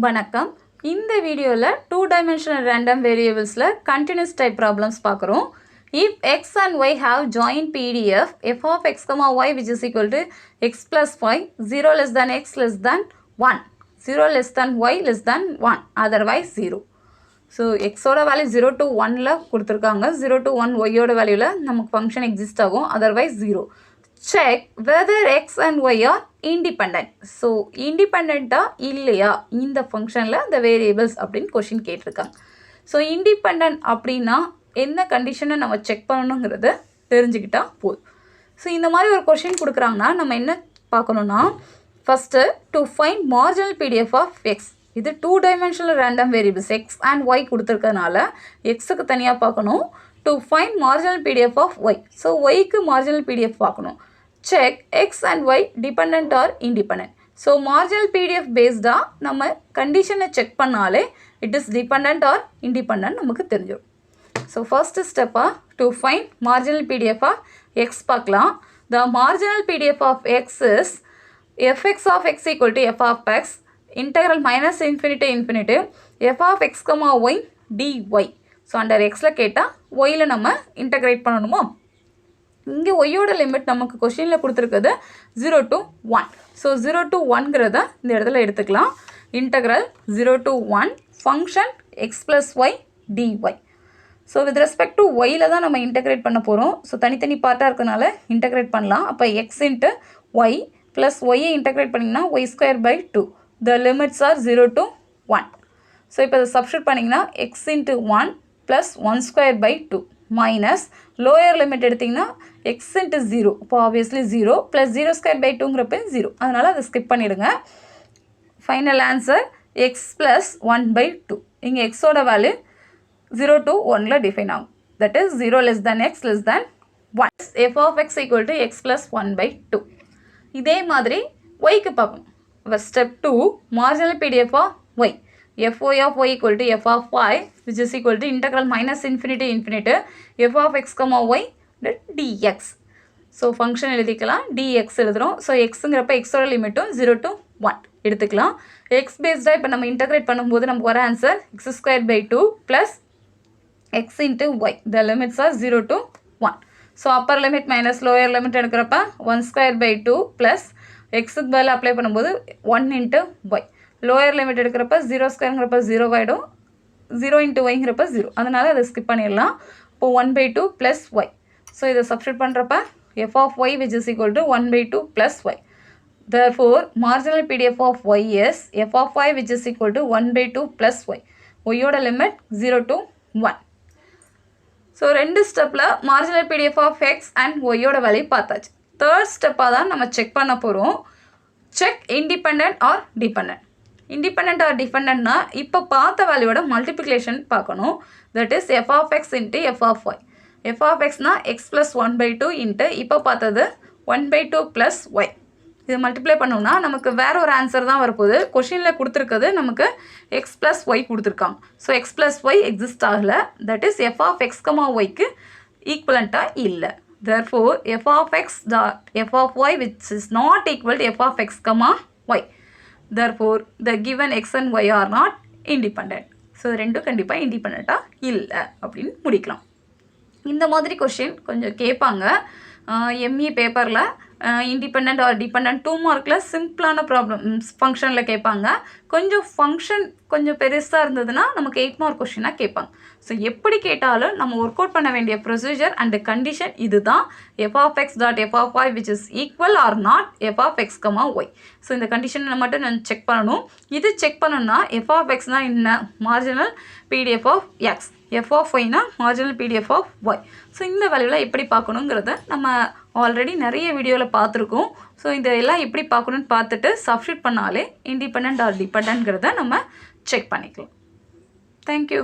வணக்கம். இந்த வீடியோவில் 2-dimensional random variablesல continuous type problems பார்க்குறோம். If x and y have joint p.d.f, f of x, y which is equal to x plus y, 0 less than x less than 1, 0 less than y less than 1, otherwise 0. So, x ஓட value 0 to 1ல கொடுத்துருக்காங்க. 0 to 1 y ஓட வேல்யூவில் நமக்கு function exist ஆகும். otherwise 0. Check whether x and y are independent. So, independent இல்லையா இந்த ஃபங்க்ஷனில் the variables அப்படின்னு கொஷின் கேட்டிருக்காங்க. ஸோ independent அப்படின்னா என்ன கண்டிஷனை நம்ம செக் பண்ணணுங்கிறத தெரிஞ்சுக்கிட்டா போதும். ஸோ இந்த மாதிரி ஒரு கொஷின் கொடுக்குறாங்கன்னா நம்ம என்ன பார்க்கணுன்னா, first to find marginal pdf of X. இது 2-dimensional random variables x and y கொடுத்துருக்கனால எக்ஸுக்கு தனியாக பார்க்கணும். To find marginal pdf of y. So ஒய்க்கு மார்ஜினல் pdf பார்க்கணும். Check x and y dependent or independent. So marginal pdf பேஸ்டாக நம்ம கண்டிஷனை செக் பண்ணாலே it is depend or independent நமக்கு தெரிஞ்சிடும். ஸோ ஃபர்ஸ்ட் ஸ்டெப்பாக to find marginal pdf of x பார்க்கலாம். The marginal pdf of x is fx of x equal to f of x integral minus infinity to infinity f of x comma y dy. So under எக்ஸில் கேட்டால் while நம்ம integrate பண்ணணுமோ. இங்கே ஒய்யோட limit நமக்கு கொஷினில் கொடுத்துருக்குது 0 to 1. ஸோ 0 to 1ங்கிறத இந்த இடத்துல எடுத்துக்கலாம். Integral 0 to 1 function x plus y dy. So with respect to ஒயில் தான் நம்ம இன்டகிரேட் பண்ண போகிறோம். ஸோ தனித்தனி பார்ட்டாக இருக்கிறதுனால இன்டகிரேட் பண்ணலாம். அப்போ x இன்ட்டு ஒய் ப்ளஸ் ஒய்யை இன்டகிரேட் பண்ணிங்கன்னா y square by 2. The limits are 0 to 1. So இப்போ அதை சப்ஸ்டியூட் பண்ணிங்கன்னா x into 1 plus 1 square by 2 minus lower limit எடுத்திங்கன்னா x இன்ட்டு 0. இப்போ ஆப்வியஸ்லி 0 ப்ளஸ் 0 ஸ்கொயர் பை 2ங்கிறப்ப 0. அதனால் அதை ஸ்கிப் பண்ணிவிடுங்க. Final answer x plus 1 by 2. இங்கே எக்ஸோட வேல்யூ 0 to 1ல டிஃபைன் ஆகும். That is 0 less than x less than 1. f of x equal to x plus 1 by 2. இதே மாதிரி yக்கு பார்க்கணும். Step 2 marginal pdf of y. fy of y equal to f of y which is equal to integral minus infinity to infinity f of x comma y dx. So function எழுதிக்கலாம், dx எழுதுகிறோம். So எக்ஸுங்கிறப்ப எக்ஸோட லிமிட்டும் 0 to 1 எடுத்துக்கலாம். X பேஸ்டாக இப்போ நம்ம integrate பண்ணும்போது நமக்கு வர answer x square by 2 plus x into Y. The limits are 0 to 1. So upper limit minus lower limit எடுக்கிறப்ப 1 ஸ்கொயர் பை 2 ப்ளஸ் எக்ஸுக்கு பதில் அப்ளை பண்ணும்போது 1 இன்ட்டு ஒய். லோயர் லிமிட் எடுக்கிறப்ப 0 ஸ்கொயருங்கிறப்ப 0 ஆகிடும். 0 இன்ட்டு ஒய்ங்கிறப்ப 0. அதனால் அதை ஸ்கிப் பண்ணிடலாம். இப்போ 1 by 2 ப்ளஸ் ஒய். ஸோ இதை சப்ஸ்டியூட் பண்ணுறப்ப f of y which is equal to 1 by 2 plus y. Therefore, marginal pdf of y is f of y which is equal to 1 by 2 plus y. ஒய்யோட லிமிட் 0 to 1. So ரெண்டு ஸ்டெப்பில் marginal pdf of x and ஒய்யோட value பார்த்தாச்சு. Third ஸ்டெப்பாக தான் நம்ம check பண்ண போகிறோம். Check independent or dependent. Independent or டிபெண்ட்னா இப்போ பார்த்த வேல்யூவோட மல்டிப்ளிகேஷன் பார்க்கணும். That is f of x into f of y. f of xனா x plus 1 by 2 இன்ட்டு இப்போ பார்த்தது 1 by 2 plus y. இது மல்டிப்ளை பண்ணோம்னா நமக்கு வேற ஒரு ஆன்சர் தான் வரப்போகுது. கொஷினில் கொடுத்துருக்கிறது நமக்கு x plus y கொடுத்துருக்காங்க. So x plus y exist ஆகலை. That is f of x comma yக்கு ஈக்குவலண்ட்டாக இல்லை. therefore f of x dot f of y which is not equal to f of x comma y. therefore the given x and y are not independent. So ரெண்டும் கண்டிப்பாக இண்டிபெண்ட்டாக இல்லை அப்படின்னு முடிக்கலாம். இந்த மாதிரி கொஷின் கொஞ்சம் கேட்பாங்க எம்இ பேப்பரில். இண்டிபெண்ட் ஆர் டிபெண்ட் 2 மார்க்கில் சிம்பிளான ப்ராப்ளம்ஸ் ஃபங்க்ஷனில் கேட்பாங்க. கொஞ்சம் ஃபங்க்ஷன் கொஞ்சம் பெருசாக இருந்ததுன்னா நமக்கு 8 மார்க் கொஷினாக கேட்பாங்க. ஸோ எப்படி கேட்டாலும் நம்ம ஒர்க் அவுட் பண்ண வேண்டிய ப்ரொசீஜர் அண்ட் கண்டிஷன் இது தான். f of x dot f of y which is equal or not f of x comma y. So இந்த கண்டிஷனை மட்டும் நான் செக் பண்ணணும். இது செக் பண்ணணும்னா f of xனா என்ன, marginal pdf of x, f of yனா marginal pdf of y. So இந்த வேல்யூவில் எப்படி பார்க்கணுங்கிறத நம்ம ஆல்ரெடி நிறைய வீடியோவில் பார்த்துருக்கோம். ஸோ இதெல்லாம் எப்படி பார்க்கணுன்னு பார்த்துட்டு சப்ஸ்டியூட் பண்ணாலே இண்டிபெண்ட் ஆர் டிபெண்ட்ங்கிறத நம்ம செக் பண்ணிக்கலாம். தேங்க்யூ.